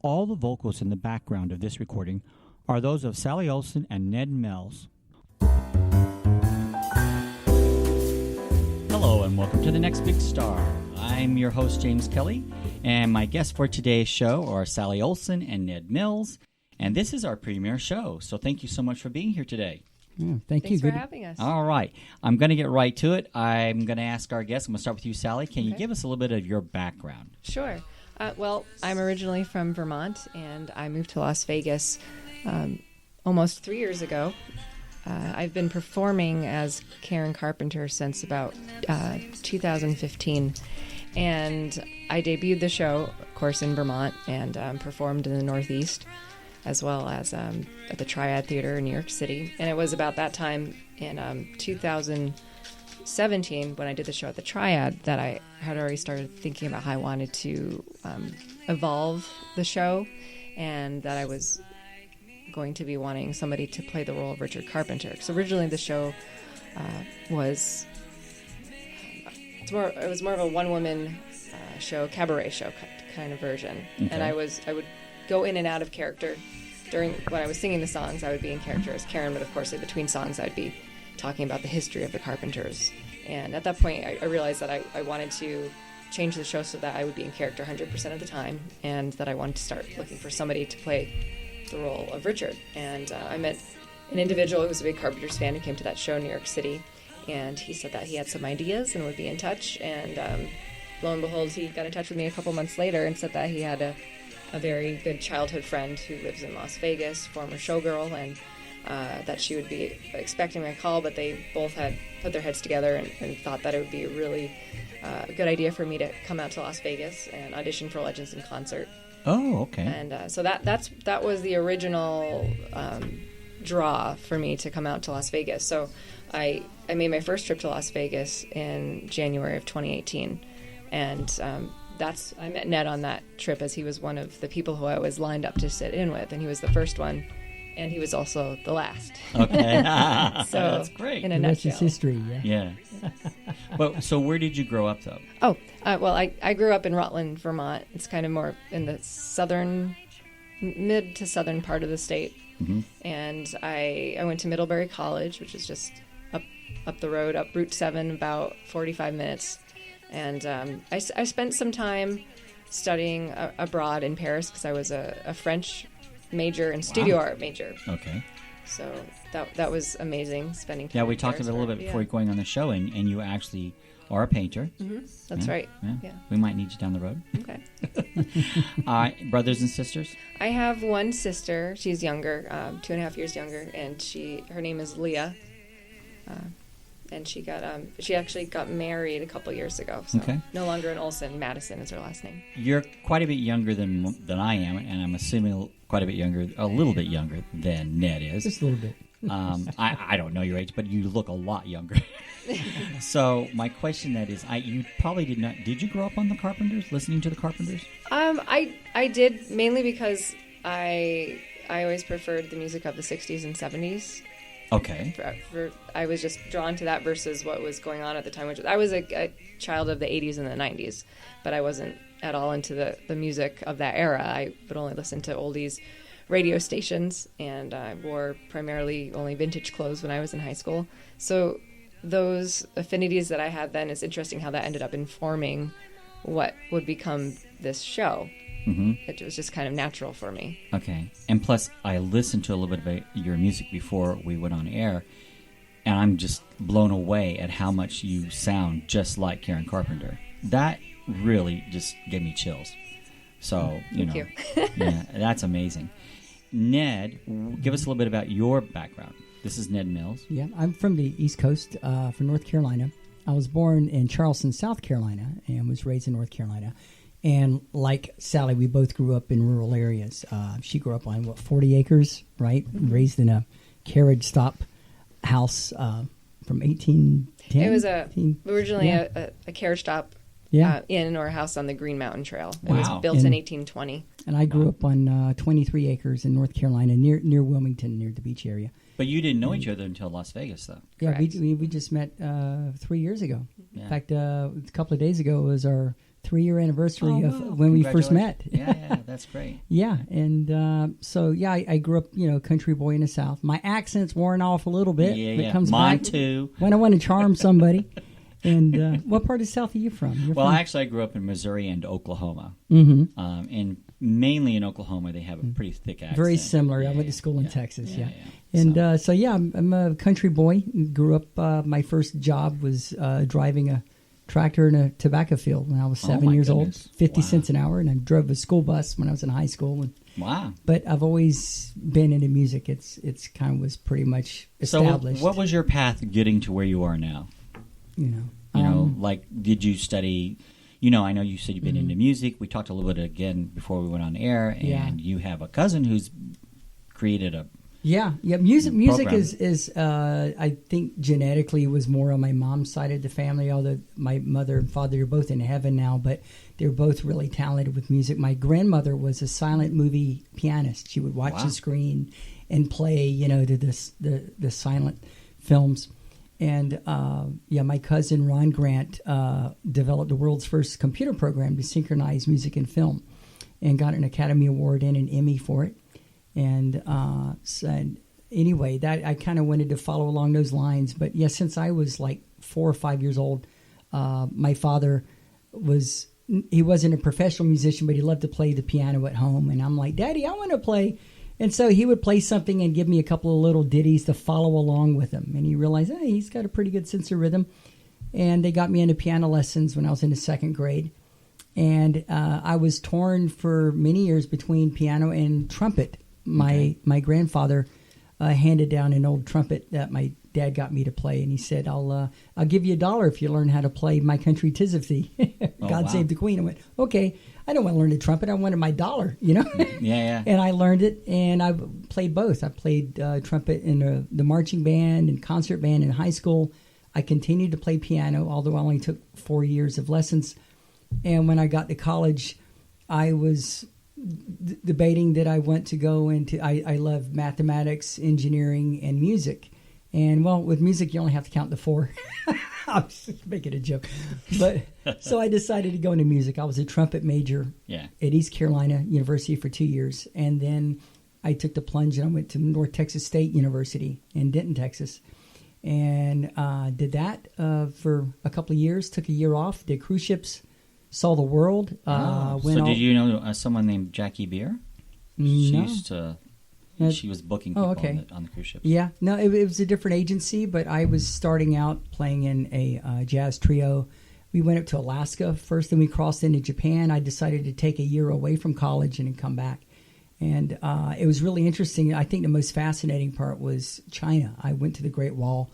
All the vocals in the background of this recording are those of Sally Olson and Ned Mills. Hello and welcome to The Next Big Star. I'm your host, James Kelly, and my guests for today's show are Sally Olson and Ned Mills, and this is our premiere show, so thank you so much for being here today. Yeah, thanks for having us. All right. I'm going to get right to it. I'm going to ask our guests. I'm going to start with you, Sally. Can you give us a little bit of your background? Sure. Well, I'm originally from Vermont, and I moved to Las Vegas almost 3 years ago. I've been performing as Karen Carpenter since about 2015, and I debuted the show, of course, in Vermont, and performed in the Northeast, as well as at the Triad Theater in New York City. And it was about that time in 2017, when I did the show at the Triad, that I had already started thinking about how I wanted to evolve the show, and that I was going to be wanting somebody to play the role of Richard Carpenter. So originally the show was more of a one-woman show, cabaret show kind of version. Okay. And I would go in and out of character. When I was singing the songs, I would be in character as Karen, but of course, in between songs, I'd be talking about the history of the Carpenters. And at that point, I realized that I wanted to change the show so that I would be in character 100% of the time, and that I wanted to start looking for somebody to play the role of Richard. And I met an individual who was a big Carpenters fan who came to that show in New York City, and he said that he had some ideas and would be in touch. And lo and behold, he got in touch with me a couple months later and said that he had a very good childhood friend who lives in Las Vegas, former showgirl, and that she would be expecting my call, but they both had put their heads together and thought that it would be a really good idea for me to come out to Las Vegas and audition for Legends in Concert. Oh, okay. And so that was the original draw for me to come out to Las Vegas. So I made my first trip to Las Vegas in January of 2018, and I met Ned on that trip, as he was one of the people who I was lined up to sit in with, and he was the first one, and he was also the last. Okay. So that's great. In a nutshell. That's history, yeah. Well, so where did you grow up, though? Oh, well, I grew up in Rutland, Vermont. It's kind of more in the mid to southern part of the state. Mm-hmm. And I went to Middlebury College, which is just up the road, up Route 7, about 45 minutes. And I spent some time studying abroad in Paris, because I was a French major and studio art major. Okay. So that was amazing, spending time. Yeah, we talked about it a little bit before going on the show, and you actually are a painter. Mm-hmm. That's right. Yeah. We might need you down the road. Okay. Brothers and sisters? I have one sister. She's younger, 2.5 years younger, and her name is Leah. And she actually got married a couple years ago. So no longer an Olson. Madison is her last name. You're quite a bit younger than I am, and I'm assuming a little bit younger than Ned is. Just a little bit. I don't know your age, but you look a lot younger. So my question, Ned, is you probably did not. Did you grow up on the Carpenters, listening to the Carpenters? I did, mainly because I always preferred the music of the 60s and 70s. Okay. I was just drawn to that versus what was going on at the time, which I was a child of the 80s and the 90s, but I wasn't at all into the music of that era. I would only listen to oldies radio stations, and I wore primarily only vintage clothes when I was in high school. So those affinities that I had then, it's interesting how that ended up informing what would become this show. Mm-hmm. It was just kind of natural for me. Okay. And plus, I listened to a little bit of your music before we went on air, and I'm just blown away at how much you sound just like Karen Carpenter. That really just gave me chills. So, Thank you. Yeah, that's amazing. Ned, give us a little bit about your background. This is Ned Mills. Yeah, I'm from the East Coast, from North Carolina. I was born in Charleston, South Carolina, and was raised in North Carolina. And like Sally, we both grew up in rural areas. She grew up on, 40 acres, right? Mm-hmm. Raised in a carriage stop house from 1810. It was originally a carriage stop inn or house on the Green Mountain Trail. It was built in 1820. And I grew up on 23 acres in North Carolina, near Wilmington, near the beach area. But you didn't know each other until Las Vegas, though. Yeah, we just met 3 years ago. Yeah. In fact, a couple of days ago was our 3-year anniversary Oh, of wow. when we first met. Yeah, that's great. Yeah, and so yeah, I grew up, country boy in the South. My accent's worn off a little bit. Yeah, but yeah. it comes Mine back too. when I want to charm somebody. And what part of the South are you from? You're Well, from... actually, I grew up in Missouri and Oklahoma. Mm-hmm. And mainly in Oklahoma, they have a pretty thick accent. Very similar. Yeah, I went to school in yeah, Texas. Yeah. yeah. And so yeah, I'm a country boy. Grew up. My first job was driving a tractor in a tobacco field when I was 7 my years goodness. old. 50 Wow. cents an hour, and I drove a school bus when I was in high school. Wow. But I've always been into music. It's kind of was pretty much established. So, what was your path getting to where you are now? Like, did you study? I know you said you've been into music. We talked a little bit again before we went on air, and you have a cousin who's created a Music program. is I think genetically was more on my mom's side of the family. Although my mother and father are both in heaven now, but they're both really talented with music. My grandmother was a silent movie pianist. She would watch the screen and play, to the silent films. And my cousin Ron Grant developed the world's first computer program to synchronize music and film, and got an Academy Award and an Emmy for it. And anyway, that I kind of wanted to follow along those lines. But since I was like 4 or 5 years old, my father he wasn't a professional musician, but he loved to play the piano at home. And I'm like, Daddy, I want to play. And so he would play something and give me a couple of little ditties to follow along with him. And he realized, hey, he's got a pretty good sense of rhythm. And they got me into piano lessons when I was in the second grade. And I was torn for many years between piano and trumpet. My grandfather handed down an old trumpet that my dad got me to play, and he said, "I'll give you $1 if you learn how to play My Country 'Tis of Thee." God Save the Queen. I went, okay. I don't want to learn the trumpet. I wanted my $1, Yeah. And I learned it, and I played both. I played trumpet in the marching band and concert band in high school. I continued to play piano, although I only took 4 years of lessons. And when I got to college, I was debating that I want to go into. I love mathematics, engineering, and music. And well, with music, you only have to count to 4. I was just making a joke, but so I decided to go into music. I was a trumpet major at East Carolina University for 2 years, and then I took the plunge and I went to North Texas State University in Denton, Texas, and did that for a couple of years. Took a year off, did cruise ships, saw the world. So did you know someone named Jackie Beer? She No. used to. She was booking people on the cruise ships. Yeah, no, it was a different agency, but I was starting out playing in a jazz trio. We went up to Alaska first, then we crossed into Japan. I decided to take a year away from college and then come back. And it was really interesting. I think the most fascinating part was China. I went to the Great Wall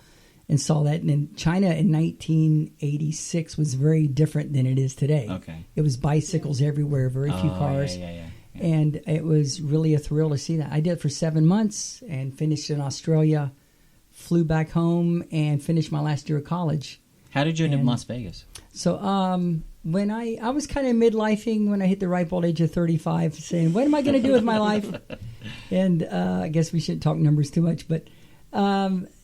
and saw that. And then China in 1986 was very different than it is today. Okay. It was bicycles everywhere, very few cars. Yeah. And it was really a thrill to see that. I did it for 7 months and finished in Australia, flew back home, and finished my last year of college. How did you end up in Las Vegas? So when I was kind of midlifing when I hit the ripe old age of 35, saying, what am I going to do with my life? And I guess we shouldn't talk numbers too much, but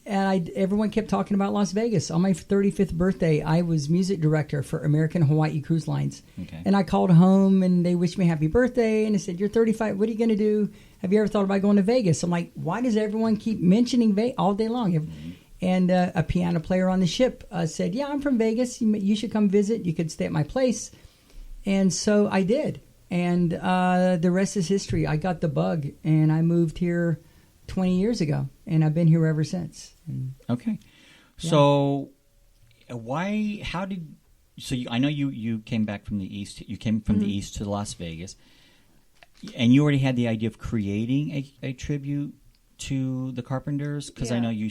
everyone kept talking about Las Vegas. On my 35th birthday, I was music director for American Hawaii Cruise Lines. Okay. And I called home, and they wished me happy birthday. And they said, you're 35. What are you going to do? Have you ever thought about going to Vegas? I'm like, why does everyone keep mentioning Vegas all day long? Mm-hmm. And a piano player on the ship said, yeah, I'm from Vegas. You should come visit. You could stay at my place. And so I did. And the rest is history. I got the bug, and I moved here 20 years ago, and I've been here ever since. Okay. So I know you came back from the East. You came from the East to Las Vegas, and you already had the idea of creating a tribute to the Carpenters, because I know you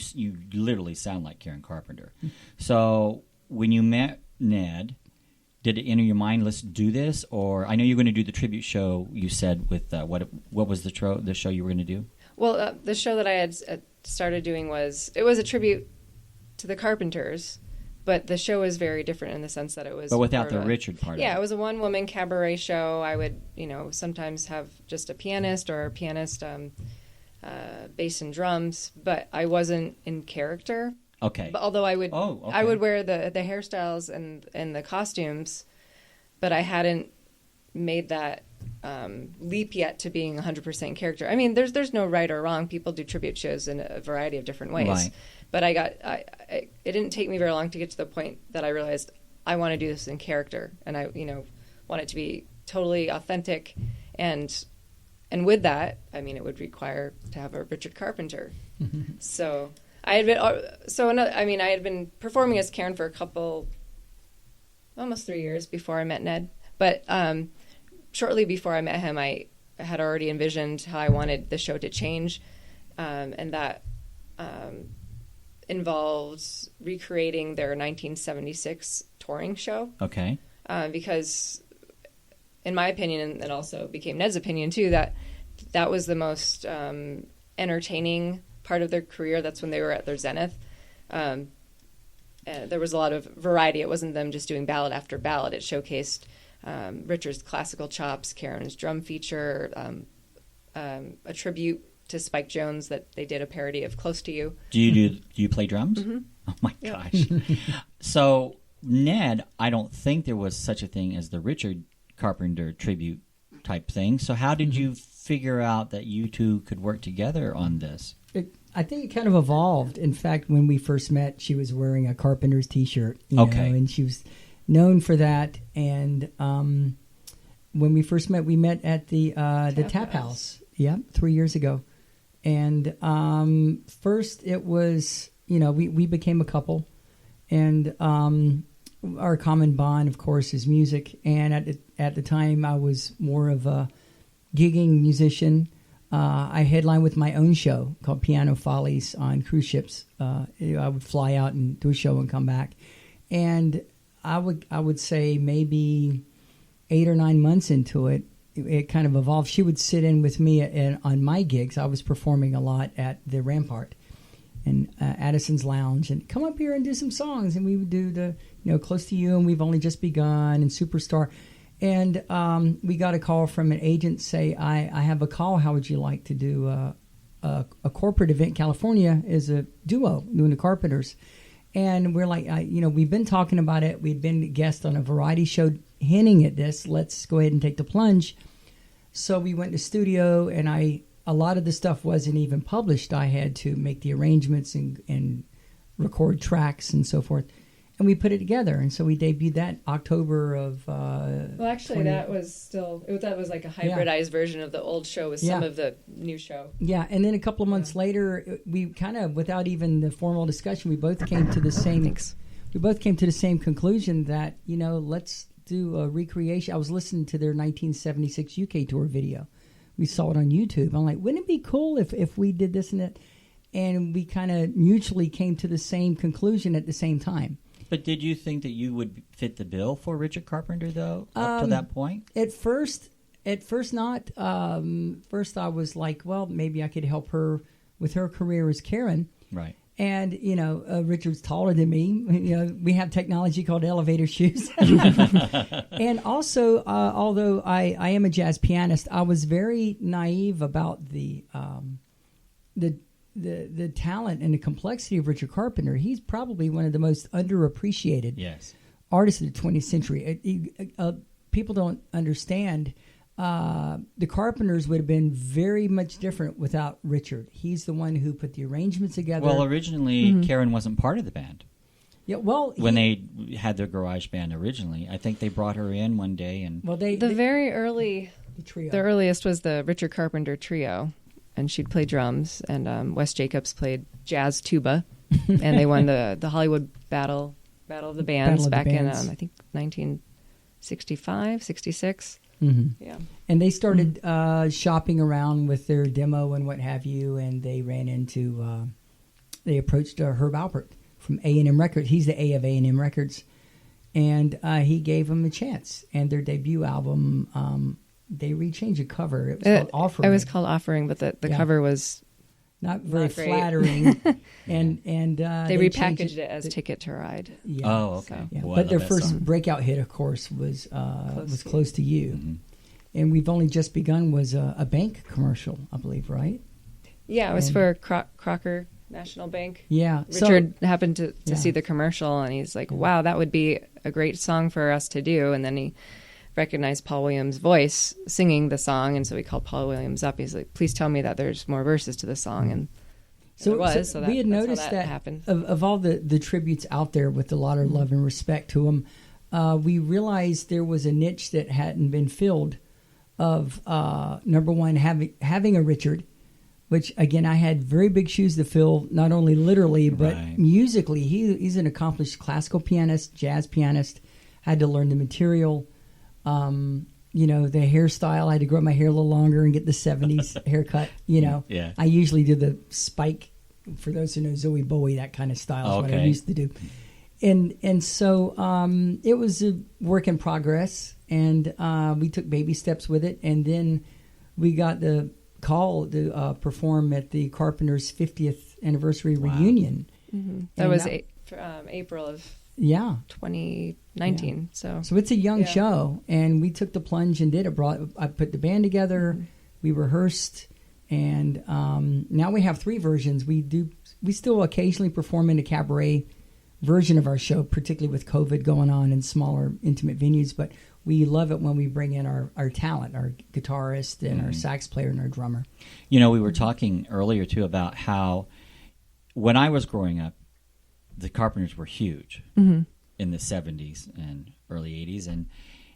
literally sound like Karen Carpenter. So when you met Ned, did it enter your mind, let's do this? Or I know you're going to do the tribute show, you said, with what was the show you were going to do? Well, the show that I had started doing was a tribute to the Carpenters, but the show was very different in the sense that it was... But without the Richard part of it. Yeah, it was a one-woman cabaret show. I would, sometimes have just a pianist or a pianist, bass and drums, but I wasn't in character. Okay. But although I would, okay. I would wear the hairstyles and the costumes, but I hadn't made that leap yet to being 100% character. I mean, there's no right or wrong. People do tribute shows in a variety of different ways. Right. But it didn't take me very long to get to the point that I realized I want to do this in character, and I want it to be totally authentic, and with that, I mean, it would require to have a Richard Carpenter. So I had been performing as Karen for almost 3 years before I met Ned, but shortly before I met him, I had already envisioned how I wanted the show to change, and that involved recreating their 1976 touring show. Okay. Because, in my opinion, and also became Ned's opinion too, that was the most entertaining part of their career. That's when they were at their zenith. There was a lot of variety. It wasn't them just doing ballad after ballad. It showcased Richard's classical chops, Karen's drum feature, a tribute to Spike Jones that they did a parody of "Close to You." Do you play drums? Mm-hmm. Oh my gosh! So Ned, I don't think there was such a thing as the Richard Carpenter tribute type thing. So how did you figure out that you two could work together on this? I think it kind of evolved. In fact, when we first met, she was wearing a Carpenters T-shirt, Okay. and she was known for that. And when we first met, we met at the Tap House. Yeah, 3 years ago. And first, it was we became a couple, and our common bond, of course, is music. And at the time, I was more of a gigging musician. I headlined with my own show called Piano Follies on cruise ships. I would fly out and do a show and come back. And I would say maybe 8 or 9 months into it, it kind of evolved. She would sit in with me on my gigs. I was performing a lot at the Rampart and Addison's Lounge, and come up here and do some songs. And we would do the Close to You and We've Only Just Begun and Superstar. And we got a call from an agent say, I have a call. How would you like to do a corporate event in California as a duo doing the Carpenters? And we're like, we've been talking about it. We'd been a guest on a variety show hinting at this. Let's go ahead and take the plunge. So we went to studio, and a lot of the stuff wasn't even published. I had to make the arrangements and record tracks and so forth. And we put it together, and so we debuted that October of. Well, actually, that was like a hybridized version of the old show with some of the new show. Yeah, and then a couple of months later, we kind of, without even the formal discussion, we both came to the same. We both came to the same conclusion that let's do a recreation. I was listening to their 1976 UK tour video. We saw it on YouTube. I'm like, wouldn't it be cool if we did this and that? And we kind of mutually came to the same conclusion at the same time. But did you think that you would fit the bill for Richard Carpenter, though, up to that point? At first not. First I was like, well, maybe I could help her with her career as Karen. Right. And, Richard's taller than me. We have technology called elevator shoes. And also, although I am a jazz pianist, I was very naive about the talent and the complexity of Richard Carpenter. He's probably one of the most underappreciated artists of the 20th century. People don't understand. The Carpenters would have been very much different without Richard. He's the one who put the arrangements together. Well, originally, Karen wasn't part of the band. Yeah, well, when they had their garage band originally, I think they brought her in one day, and very early trio. The earliest was the Richard Carpenter trio. And she'd play drums, and Wes Jacobs played jazz tuba, and they won the Hollywood Battle of the Bands back in I think 1965, 66. Mm-hmm. Yeah, and they started shopping around with their demo and what have you, and they ran into they approached Herb Alpert from A&M Records. He's the A of A&M Records, and he gave them a chance. And their debut album. They rechanged the cover. It was called Offering. It was called Offering, but the cover was not very flattering. and they repackaged it as Ticket to Ride. Yeah. Oh, okay. So, yeah. But their first breakout hit, of course, was Close to You. Mm-hmm. And We've Only Just Begun was a bank commercial, I believe, right? Yeah, it was for Crocker National Bank. Yeah. Richard happened to see the commercial, and he's like, wow, that would be a great song for us to do. And then he recognized Paul Williams' voice singing the song, and so we called Paul Williams up. He's like, "Please tell me that there's more verses to the song," and so there was. So we had noticed that happened. Of all the tributes out there with a lot of love and respect to them, we realized there was a niche that hadn't been filled of number one, having a Richard, which again I had very big shoes to fill, not only literally but musically. He's an accomplished classical pianist, jazz pianist. Had to learn the material, the hairstyle. I had to grow my hair a little longer and get the 70s haircut. Yeah. I usually do the spike. For those who know Zoe Bowie, that kind of style is what I used to do. And so it was a work in progress, and we took baby steps with it, and then we got the call to perform at the Carpenters' 50th anniversary reunion. Mm-hmm. That was April of 2019. So it's a young show, and we took the plunge and did it. I put the band together, we rehearsed, and now we have 3 versions. We still occasionally perform in a cabaret version of our show, particularly with COVID going on in smaller, intimate venues. But we love it when we bring in our talent, our guitarist and our sax player and our drummer. We were talking earlier, too, about how when I was growing up, the Carpenters were huge in the 70s and early 80s,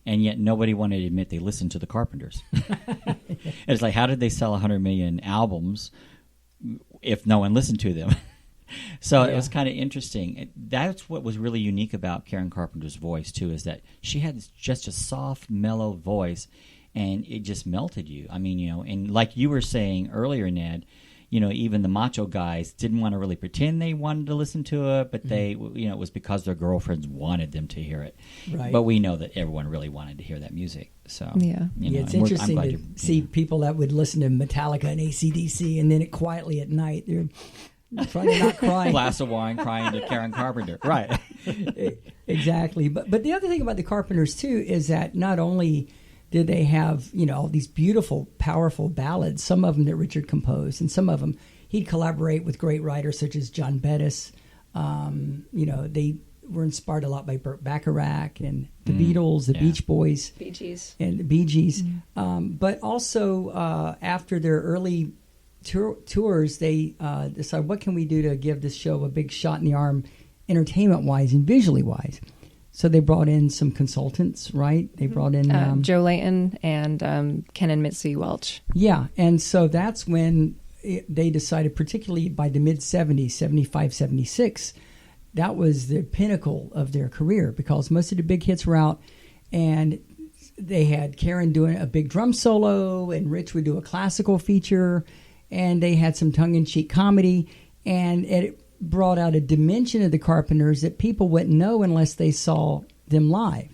and yet nobody wanted to admit they listened to the Carpenters. It's like, how did they sell 100 million albums if no one listened to them? So it was kind of interesting. That's what was really unique about Karen Carpenter's voice, too, is that she had just a soft, mellow voice, and it just melted you. I mean, and like you were saying earlier, Ned, even the macho guys didn't want to really pretend they wanted to listen to it, but they, it was because their girlfriends wanted them to hear it. Right. But we know that everyone really wanted to hear that music. So it's interesting to see people that would listen to Metallica and AC/DC, and then it quietly at night they're trying to not cry. Glass of wine, crying to Karen Carpenter. Right. Exactly. But the other thing about the Carpenters, too, is that not only did they have, all these beautiful, powerful ballads, some of them that Richard composed, and some of them he'd collaborate with great writers such as John Bettis. They were inspired a lot by Burt Bacharach and the Beatles, the Beach Boys. Bee Gees. And the Bee Gees. But also, after their early tours, they decided, what can we do to give this show a big shot in the arm, entertainment-wise and visually-wise? So they brought in some consultants, right? They brought in Joe Layton and Ken and Mitzi Welch. Yeah, and so that's when they decided, particularly by the mid-70s, 75, 76, that was the pinnacle of their career, because most of the big hits were out, and they had Karen doing a big drum solo, and Rich would do a classical feature, and they had some tongue-in-cheek comedy, and it brought out a dimension of the Carpenters that people wouldn't know unless they saw them live.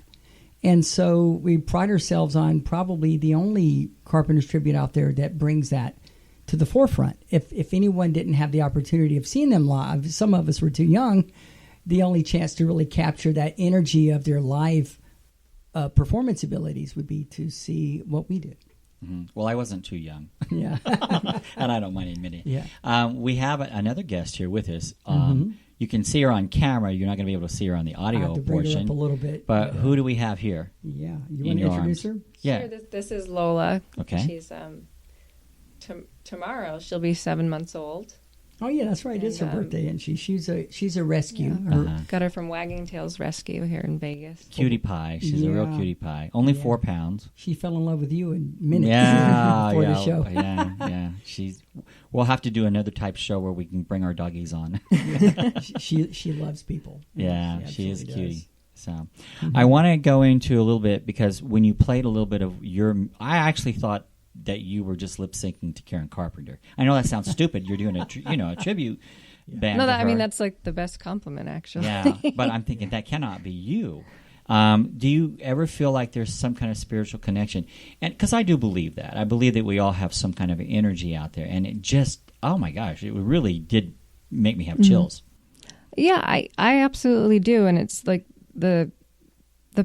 And so we pride ourselves on probably the only Carpenters tribute out there that brings that to the forefront. If anyone didn't have the opportunity of seeing them live, some of us were too young, the only chance to really capture that energy of their live performance abilities would be to see what we did. Mm-hmm. Well, I wasn't too young. Yeah. And I don't mind admitting it. Yeah. We have another guest here with us. You can see her on camera. You're not going to be able to see her on the audio I have to bring portion. her up a little bit. But who do we have here? Yeah. You want to introduce her? Yeah. Sure, this is Lola. Okay. She's tomorrow she'll be 7 months old. Oh yeah, that's right. It's her birthday, and she's a rescue. Yeah. Got her from Wagging Tail's Rescue here in Vegas. Cutie pie. She's a real cutie pie. Only 4 pounds. She fell in love with you in minutes before the show. Yeah. We'll have to do another type show where we can bring our doggies on. she loves people. Yeah, she is a cutie. So I want to go into a little bit, because when you played a little bit of I actually thought that you were just lip syncing to Karen Carpenter. I know that sounds stupid. You're doing a tribute band. No, I mean that's like the best compliment, actually. Yeah, but I'm thinking that cannot be you. Do you ever feel like there's some kind of spiritual connection? And because I do believe that. I believe that we all have some kind of energy out there, and it just, oh my gosh, it really did make me have chills. Yeah, I absolutely do, and it's like the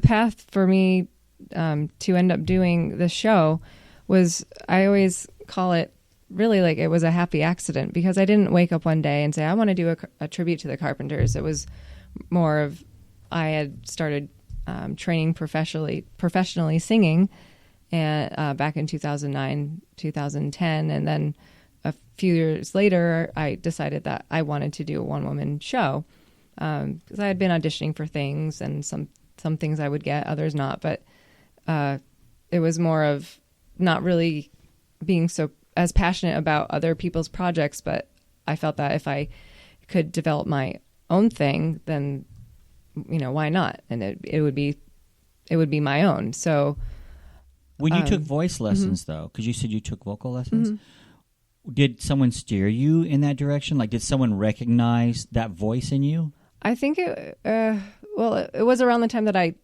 path for me to end up doing the show was, I always call it really like it was a happy accident, because I didn't wake up one day and say, I want to do a tribute to the Carpenters. It was more of, I had started training professionally singing, and back in 2009, 2010, and then a few years later, I decided that I wanted to do a one-woman show because I had been auditioning for things, and some things I would get, others not. But it was more of not really being so as passionate about other people's projects, but I felt that if I could develop my own thing, then why not? And it would be my own. So when you took voice lessons, though, because you said you took vocal lessons. Did someone steer you in that direction? Like, did someone recognize that voice in you? I think it was around the time that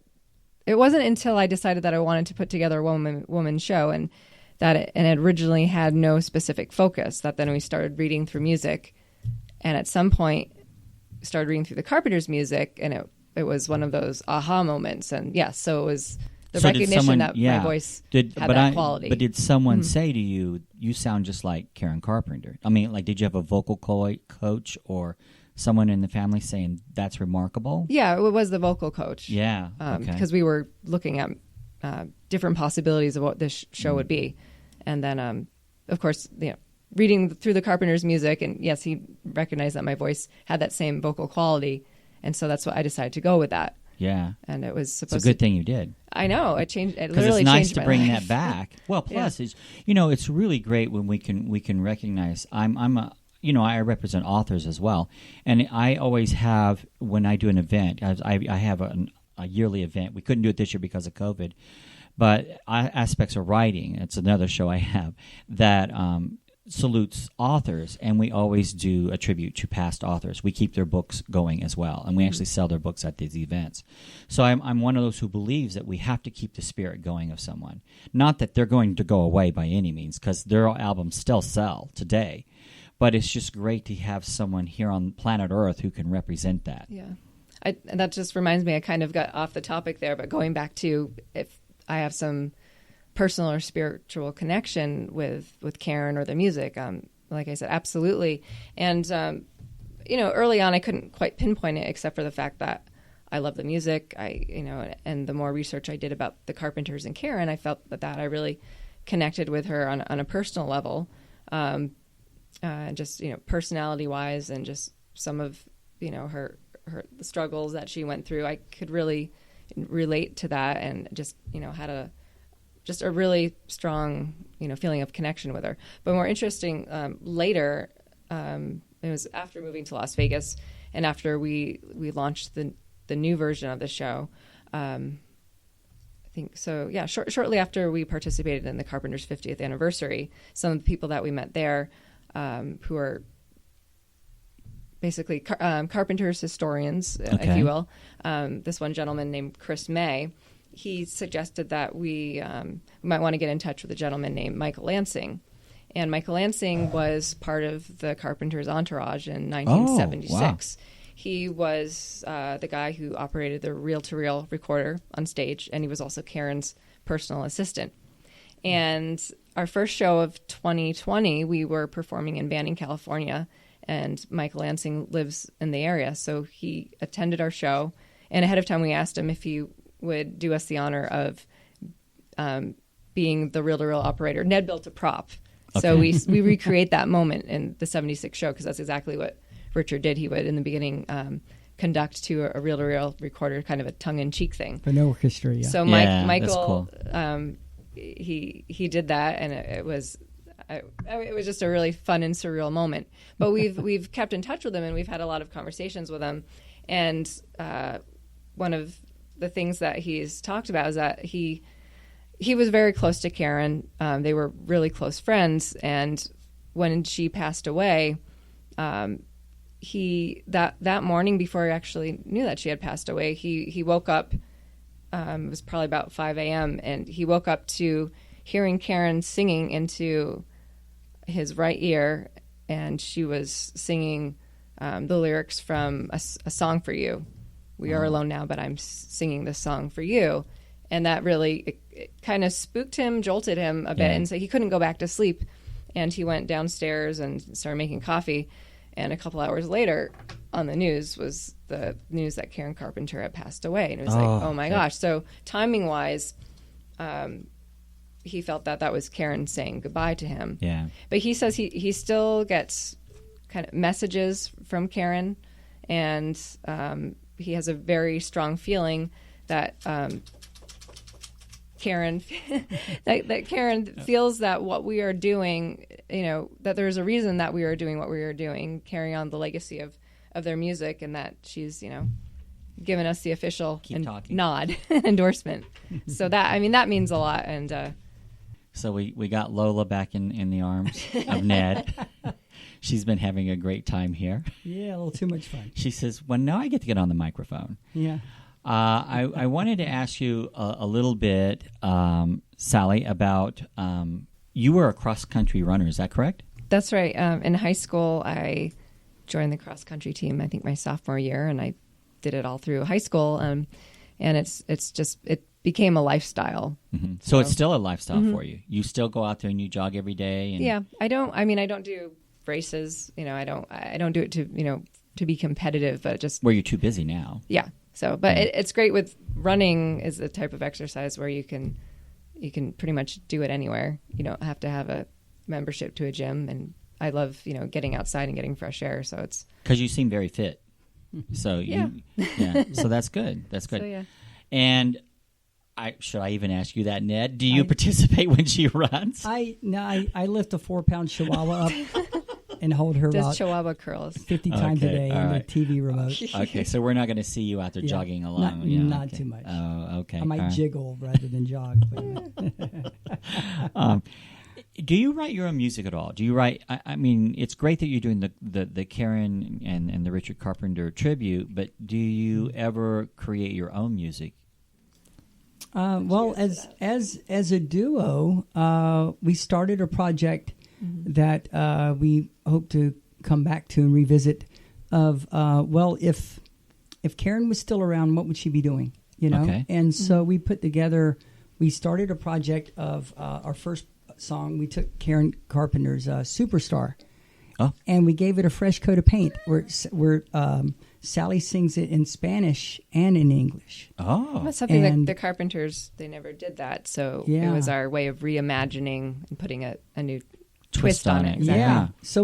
it wasn't until I decided that I wanted to put together a woman show, and that it originally had no specific focus, that then we started reading through music, and at some point started reading through the Carpenters' music, and it was one of those aha moments. And yes, so it was the recognition that my voice had that quality. But did someone say to you, you sound just like Karen Carpenter? I mean, like, did you have a vocal coach or someone in the family saying, that's remarkable? Yeah, it was the vocal coach. Yeah, because we were looking at different possibilities of what this show would be. And then, of course, reading through the Carpenters' music, and yes, he recognized that my voice had that same vocal quality. And so that's what I decided to go with that. Yeah. And it was supposed It's a good thing you did. I know. It changed. It Because literally it's nice changed to my bring life. that back. Well, plus, it's really great when we can recognize. I represent authors as well, and I always have, when I do an event, I have a yearly event. We couldn't do it this year because of COVID, but aspects of writing. It's another show I have that salutes authors, and we always do a tribute to past authors. We keep their books going as well, and we actually sell their books at these events. So I'm one of those who believes that we have to keep the spirit going of someone. Not that they're going to go away by any means, because their albums still sell today. But it's just great to have someone here on planet Earth who can represent that. Yeah. That just reminds me, I kind of got off the topic there, but going back to if I have some personal or spiritual connection with Karen or the music, like I said, absolutely. And, early on I couldn't quite pinpoint it, except for the fact that I love the music. And the more research I did about the Carpenters and Karen, I felt that I really connected with her on a personal level. Just personality wise, and just some of her the struggles that she went through, I could really relate to that, and just had a really strong feeling of connection with her. But more interesting, later, it was after moving to Las Vegas, and after we launched the new version of the show. I think so. Yeah, shortly after we participated in the Carpenters' 50th anniversary, some of the people that we met there, who are basically Carpenters historians, if you will. This one gentleman named Chris May, he suggested that we might want to get in touch with a gentleman named Michael Lansing. And Michael Lansing was part of the Carpenters' entourage in 1976. Oh, wow. He was the guy who operated the reel-to-reel recorder on stage, and he was also Karen's personal assistant. And our first show of 2020, we were performing in Banning, California, and Michael Lansing lives in the area. So he attended our show, and ahead of time we asked him if he would do us the honor of being the reel-to-reel operator. Ned built a prop. Okay. So we recreate that moment in the 76 show, because that's exactly what Richard did. He would, in the beginning, conduct to a reel-to-reel recorder, kind of a tongue-in-cheek thing. For no orchestra, yeah. So Michael... That's cool. He did that, and it was just a really fun and surreal moment. But we've kept in touch with him, and we've had a lot of conversations with him. And one of the things that he's talked about is that he was very close to Karen. They were really close friends, and when she passed away, that morning, before he actually knew that she had passed away, he woke up. It was probably about 5 a.m. and he woke up to hearing Karen singing into his right ear, and she was singing the lyrics from a song for you. We are alone now, but I'm singing this song for you. And that really it kind of spooked him, jolted him a bit, and so he couldn't go back to sleep. And he went downstairs and started making coffee. And a couple hours later, on the news was the news that Karen Carpenter had passed away, and it was oh my gosh. So timing wise, he felt that was Karen saying goodbye to him. Yeah. But he says he still gets kind of messages from Karen, and he has a very strong feeling that Karen that Karen feels that what we are doing, that there's a reason that we are doing what we are doing, carrying on the legacy of their music, and that she's given us the official nod endorsement. So that means a lot. And so we got Lola back in the arms of Ned. She's been having a great time here. Yeah, a little too much fun. She says, well, now I get to get on the microphone. Yeah. I wanted to ask you a little bit, Sally, about you were a cross-country runner. Is that correct? That's right. In high school, I joined the cross-country team, I think my sophomore year, and I did it all through high school. And it became a lifestyle. Mm-hmm. So it's still a lifestyle for you. You still go out there and you jog every day. And... Yeah, I don't do races. I don't do it to be competitive, but just where you're too busy now. Yeah. So, but it's great with running is the type of exercise where you can pretty much do it anywhere. You don't have to have a membership to a gym, and I love getting outside and getting fresh air. So it's because you seem very fit. So yeah. So that's good. That's good. So, yeah. And should I even ask you that, Ned? Do you participate when she runs? I lift a 4-pound Chihuahua up and hold her does about Chihuahua curls 50 times a day on the TV remote. Okay, so we're not going to see you out there jogging along. Not too much. Oh, okay. I might jiggle rather than jog. Do you write your own music at all? Do you write? I mean, it's great that you're doing the Karen and the Richard Carpenter tribute, but do you ever create your own music? Well, as a duo, we started a project that we hope to come back to and revisit. Of if Karen was still around, what would she be doing? Okay. And so we started a project of our first song. We took Karen Carpenter's Superstar, and we gave it a fresh coat of paint. Where Sally sings it in Spanish and in English. Oh, that's something that the Carpenters, they never did that. So it was our way of reimagining and putting a new twist on it. Exactly. Yeah. So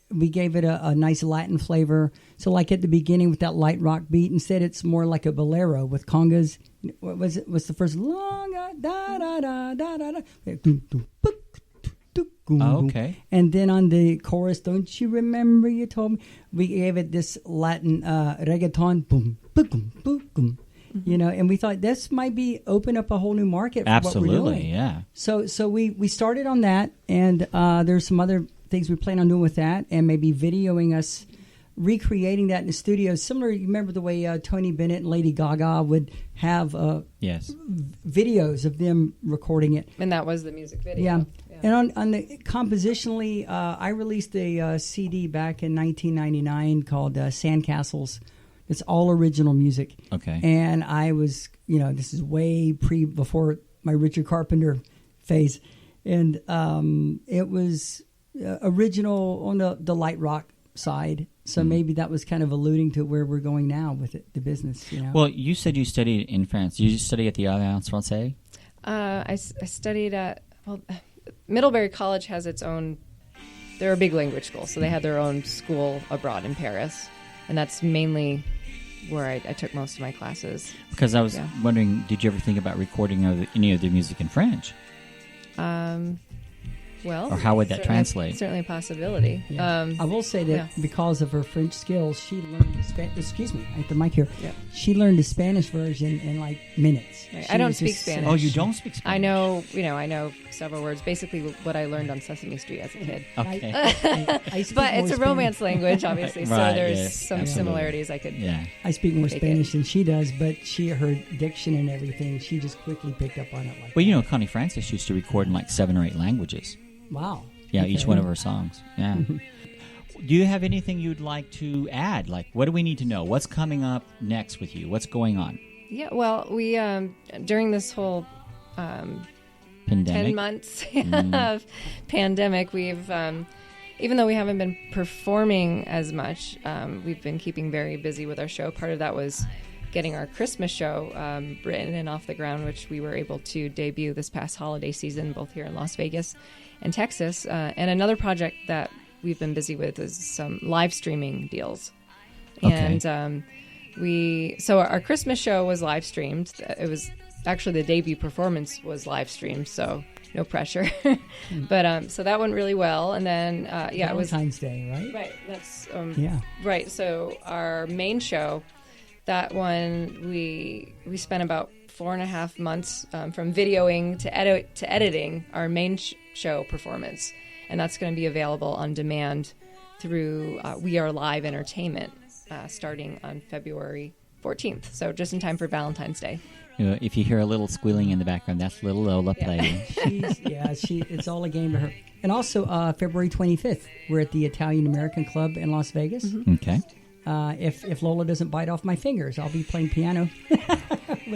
we gave it a nice Latin flavor. So like at the beginning with that light rock beat, instead it's more like a bolero with congas. What was it? What's the first long da da da da da da? Okay. And then on the chorus, don't you remember you told me? We gave it this Latin reggaeton, boom, boom, boom, boom. And we thought this might be open up a whole new market for what we're doing. Yeah. So we started on that, and there's some other things we plan on doing with that, and maybe videoing us recreating that in the studio. Similar, you remember the way Tony Bennett and Lady Gaga would have videos of them recording it. And that was the music video. Yeah. And on the compositionally, I released a CD back in 1999 called Sandcastles. It's all original music. Okay. And I was, this is way before my Richard Carpenter phase. And it was original on the light rock side. So maybe that was kind of alluding to where we're going now with the business. Well, you said you studied in France. Did you study at the Alliance Française? I studied at... Middlebury College has its own... They're a big language school, so they had their own school abroad in Paris. And that's mainly where I took most of my classes. Because I was wondering, did you ever think about recording any of their music in French? Well, or how would that translate? Certainly a possibility. Yeah. I will say that because of her French skills, she learned excuse me, I have the mic here. Yeah. She learned the Spanish version in like minutes. Right. I don't speak Spanish. Oh, you don't speak Spanish? I know several words. Basically, what I learned on Sesame Street as a kid. Okay. I but it's a romance language, obviously, so there's some absolutely. Similarities I could. Yeah. I speak more Spanish than she does, but her diction and everything, she just quickly picked up on it. Well, Connie Francis used to record in like 7 or 8 languages. Wow. Yeah, okay. Each one of her songs. Yeah. Do you have anything you'd like to add? Like, what do we need to know? What's coming up next with you? What's going on? Yeah, well, we, during this whole pandemic. 10 months of pandemic, we've even though we haven't been performing as much, we've been keeping very busy with our show. Part of that was getting our Christmas show written and off the ground, which we were able to debut this past holiday season, both here in Las Vegas and Texas. And another project that we've been busy with is some live streaming deals. Okay. And so our Christmas show was live streamed. It was actually the debut performance was live streamed, so no pressure. But so that went really well. And then it was Valentine's Day, right? right. That's Yeah. right. So our main show, that one we spent about 4.5 months from videoing to editing our main show performance, and that's going to be available on demand through We Are Live Entertainment starting on February 14th. So just in time for Valentine's Day. If you hear a little squealing in the background, that's little Lola playing. It's all a game to her. And also February 25th, we're at the Italian American Club in Las Vegas. Mm-hmm. Okay. If Lola doesn't bite off my fingers, I'll be playing piano.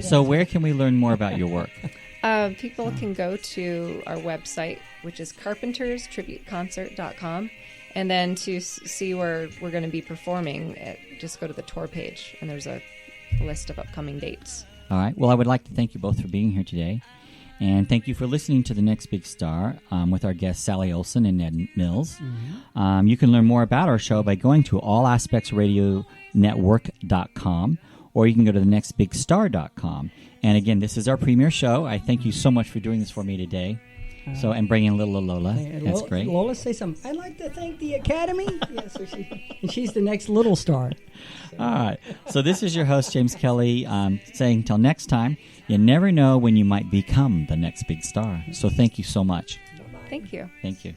So where can we learn more about your work? People can go to our website, which is carpenterstributeconcert.com. And then to see where we're going to be performing, just go to the tour page, and there's a list of upcoming dates. All right. Well, I would like to thank you both for being here today. And thank you for listening to The Next Big Star with our guests Sally Olson and Ned Mills. Mm-hmm. You can learn more about our show by going to allaspectsradionetwork.com, or you can go to thenextbigstar.com. And again, this is our premiere show. I thank you so much for doing this for me today. And bringing little Lola. That's great. Lola, say something. I'd like to thank the Academy. She's the next little star. So. All right. So this is your host, James Kelly, saying till next time, you never know when you might become the next big star. So thank you so much. Thank you. Thank you.